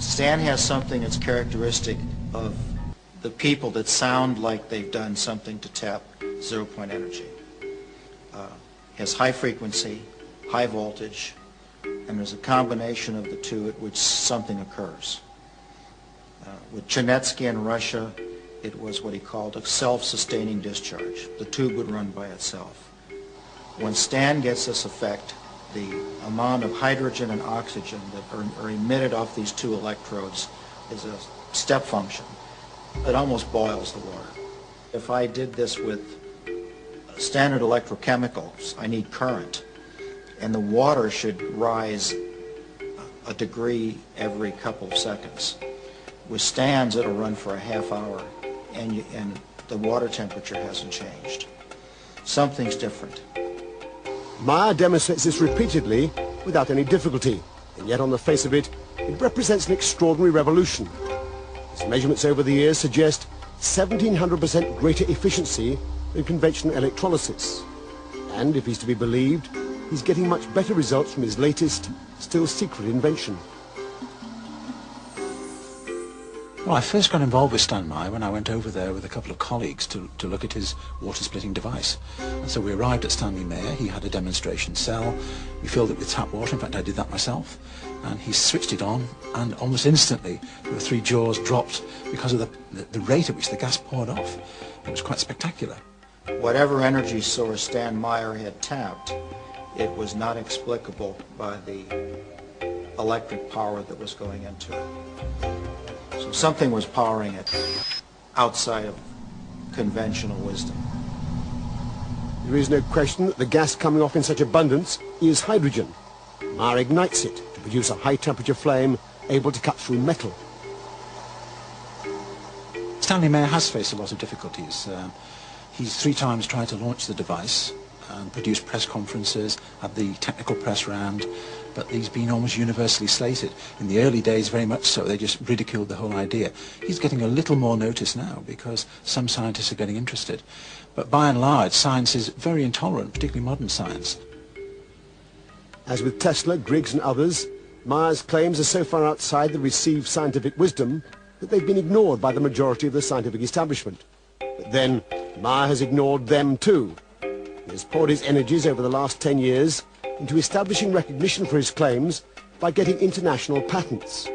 Stan has something that's characteristic of the people that sound like they've done something to tap zero-point energy. Has high frequency, high voltage, and there's a combination of the two at which something occurs. With Chernetsky in Russia, it was what he called a self-sustaining discharge. The tube would run by itself. When Stan gets this effect, the amount of hydrogen and oxygen that are emitted off these two electrodes is a step function. It almost boils the water. If I did this with standard electrochemicals, I need current, and the water should rise a degree every couple of seconds. With Stan's, it'll run for a half hour, and the water temperature hasn't changed. Something's different. Meyer demonstrates this repeatedly without any difficulty, and yet on the face of it, it represents an extraordinary revolution. His measurements over the years suggest 1,700% greater efficiency than conventional electrolysis. And if he's to be believed, he's getting much better results from his latest, still secret invention. Well, I first got involved with Stan Meyer when I went over there with a couple of colleagues to look at his water-splitting device. And so we arrived at Stanley Mayer. He had a demonstration cell. We filled it with tap water. In fact, I did that myself. And he switched it on, and almost instantly the three jaws dropped because of the rate at which the gas poured off. It was quite spectacular. Whatever energy source Stan Meyer had tapped, it was not explicable by the electric power that was going into it. So something was powering it outside of conventional wisdom. There is no question that the gas coming off in such abundance is hydrogen. Meyer ignites it to produce a high-temperature flame able to cut through metal. Stanley Mayer has faced a lot of difficulties. He's 3 times tried to launch the device and produce press conferences, had the technical press round, but he's been almost universally slated. In the early days, very much so, they just ridiculed the whole idea. He's getting a little more notice now because some scientists are getting interested. But by and large, science is very intolerant, particularly modern science. As with Tesla, Griggs and others, Meyer's claims are so far outside the received scientific wisdom that they've been ignored by the majority of the scientific establishment. But then, Meyer has ignored them too. He has poured his energies over the last 10 years into establishing recognition for his claims by getting international patents.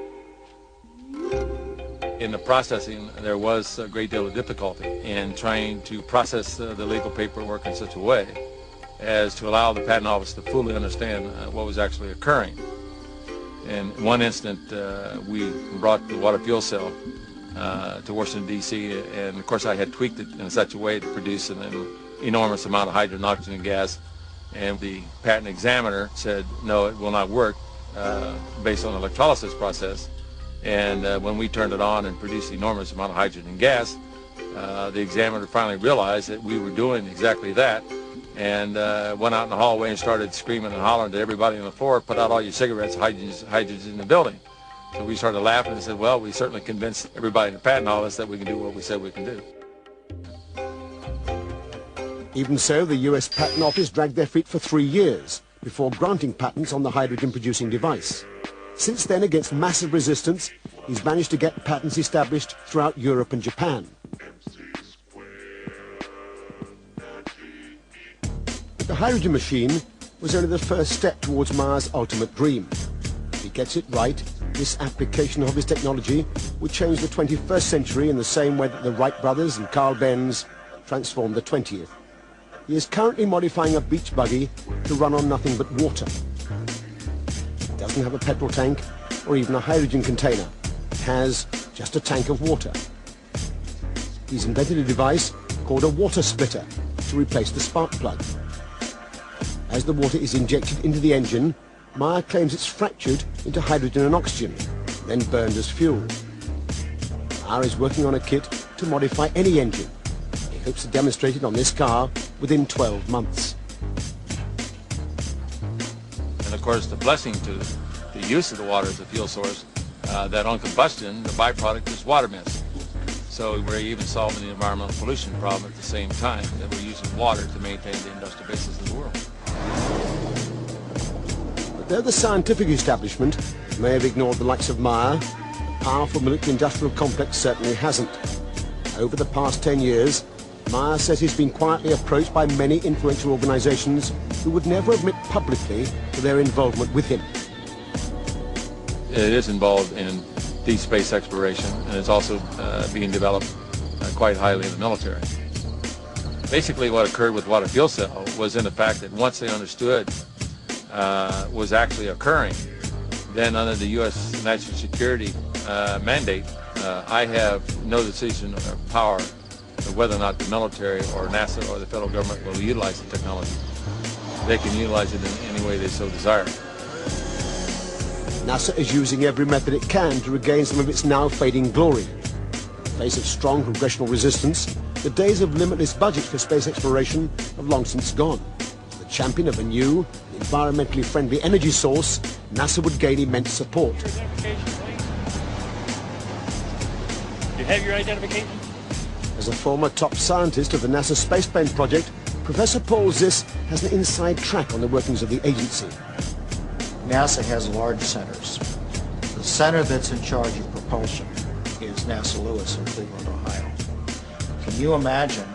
In the processing, there was a great deal of difficulty in trying to process the legal paperwork in such a way as to allow the Patent Office to fully understand what was actually occurring. In one instant, we brought the water fuel cell to Washington, D.C., and of course I had tweaked it in such a way to produce an enormous amount of hydrogen, oxygen gas, and the patent examiner said, no, it will not work based on the electrolysis process. And when we turned it on and produced an enormous amount of hydrogen and gas, the examiner finally realized that we were doing exactly that, and went out in the hallway and started screaming and hollering to everybody on the floor, put out all your cigarettes, hydrogen's in the building. So we started laughing and said, well, we certainly convinced everybody in the patent office that we can do what we said we can do. Even so, the US Patent Office dragged their feet for 3 years before granting patents on the hydrogen-producing device. Since then, against massive resistance, he's managed to get patents established throughout Europe and Japan. But the hydrogen machine was only the first step towards Meyer's ultimate dream. If he gets it right, this application of his technology would change the 21st century in the same way that the Wright brothers and Carl Benz transformed the 20th. He is currently modifying a beach buggy to run on nothing but water. It doesn't have a petrol tank or even a hydrogen container. It has just a tank of water. He's invented a device called a water splitter to replace the spark plug. As the water is injected into the engine, Meyer claims it's fractured into hydrogen and oxygen, then burned as fuel. Meyer is working on a kit to modify any engine. He hopes to demonstrate it on this car within 12 months. And of course, the blessing to the use of the water as a fuel source, that on combustion, the byproduct is water mist. So we're even solving the environmental pollution problem at the same time that we're using water to maintain the industrial basis of the world. But though the scientific establishment may have ignored the likes of Meyer, powerful military-industrial complex certainly hasn't. Over the past 10 years, Myers says he's been quietly approached by many influential organizations who would never admit publicly to their involvement with him. It is involved in deep space exploration, and it's also being developed quite highly in the military. Basically what occurred with water fuel cell was in the fact that once they understood was actually occurring, then under the U.S. national security mandate, I have no decision or power of whether or not the military or NASA or the federal government will utilize the technology. They can utilize it in any way they so desire. NASA is using every method it can to regain some of its now fading glory. In the face of strong congressional resistance, the days of limitless budget for space exploration have long since gone. As the champion of a new, environmentally friendly energy source, NASA would gain immense support. Do you have your identification? As a former top scientist of the NASA Spaceplane project, Professor Paul Ziss has an inside track on the workings of the agency. NASA has large centers. The center that's in charge of propulsion is NASA Lewis in Cleveland, Ohio. Can you imagine,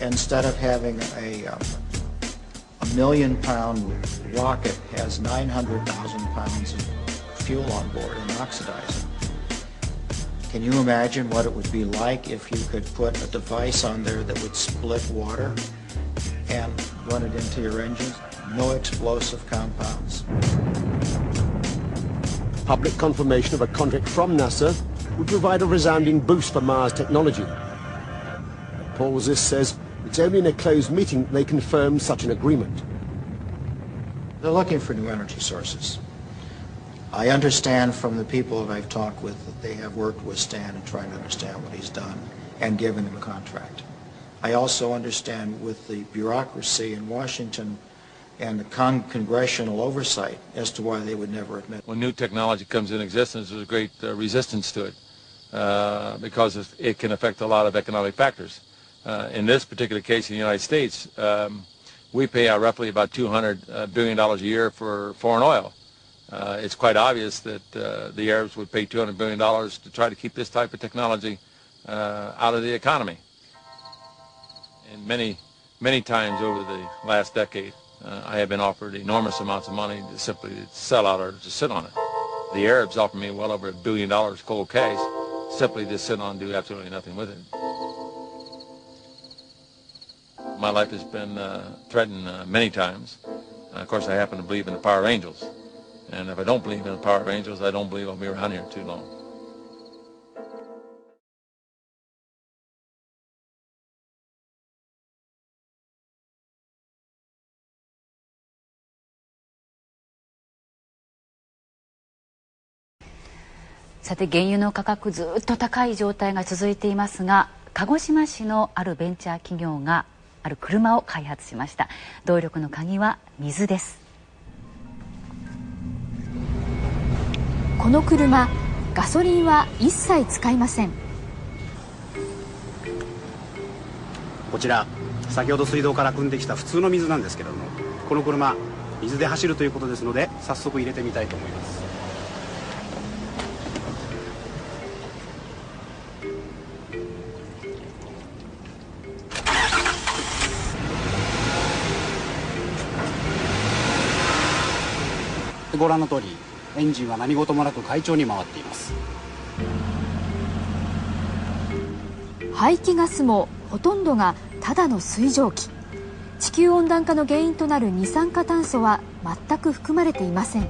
instead of having a million-pound rocket has 900,000 pounds of fuel on board and oxidizing? Can you imagine what it would be like if you could put a device on there that would split water and run it into your engines? No explosive compounds. Public confirmation of a contract from NASA would provide a resounding boost for Mars technology. But Paul Ziss says it's only in a closed meeting that they confirm such an agreement. They're looking for new energy sources. I understand from the people that I've talked with that they have worked with Stan and trying to understand what he's done and given him a contract. I also understand with the bureaucracy in Washington and the congressional oversight as to why they would never admit. When new technology comes in existence, there's a great resistance to it because it can affect a lot of economic factors. In this particular case in the United States, we pay out roughly about $200 billion a year for foreign oil. It's quite obvious that the Arabs would pay $200 billion to try to keep this type of technology out of the economy. And many times over the last decade, I have been offered enormous amounts of money to simply sell out or to sit on it. The Arabs offered me well over $1 billion cold cash simply to sit on and do absolutely nothing with it. My life has been threatened many times. Of course, I happen to believe in the power of angels. And if I don't believe in the power of angels, I don't believe I'll be around here too long.さて、原油の価格ずっと高い状態が続いていますが、鹿児島市のあるベンチャー企業がある車を開発しました。動力の鍵は水です。この車、ガソリンは一切使いません。こちら、先ほど水道から汲んできた普通の水なんですけれども、この車水で走るということですので、早速入れてみたいと思います。ご覧の通り、エンジンは何事もなく快調に回っています。排気ガスもほとんどがただの水蒸気。地球温暖化の原因となる二酸化炭素は全く含まれていません。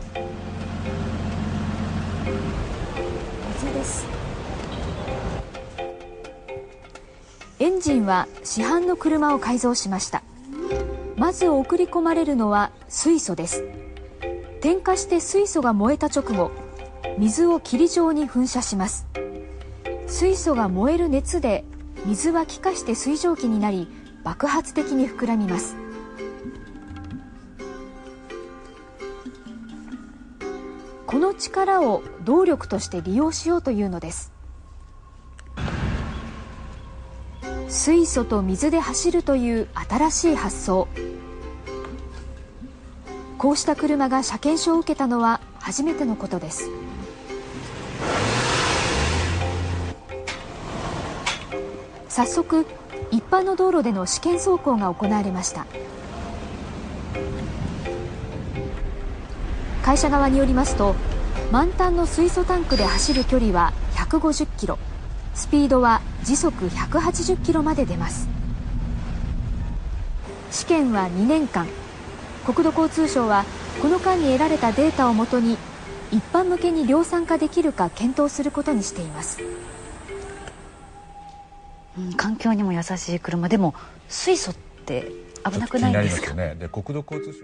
水です。エンジンは市販の車を改造しました。まず送り込まれるのは水素です。点火して水素が燃えた直後、水を霧状に噴射します。水素が燃える熱で水は気化して水蒸気になり、爆発的に膨らみます。この力を動力として利用しようというのです。水素と水で走るという新しい発想。こうした車が車検証を受けたのは初めてのことです。早速一般の道路での試験走行が行われました。会社側によりますと、満タンの水素タンクで走る距離は150キロ、スピードは時速180キロまで出ます。試験は2年間。国土交通省はこの間に得られたデータをもとに一般向けに量産化できるか検討することにしています。環境にも優しい車でも水素って危なくないんですか？気になりますよね。で、国土交通省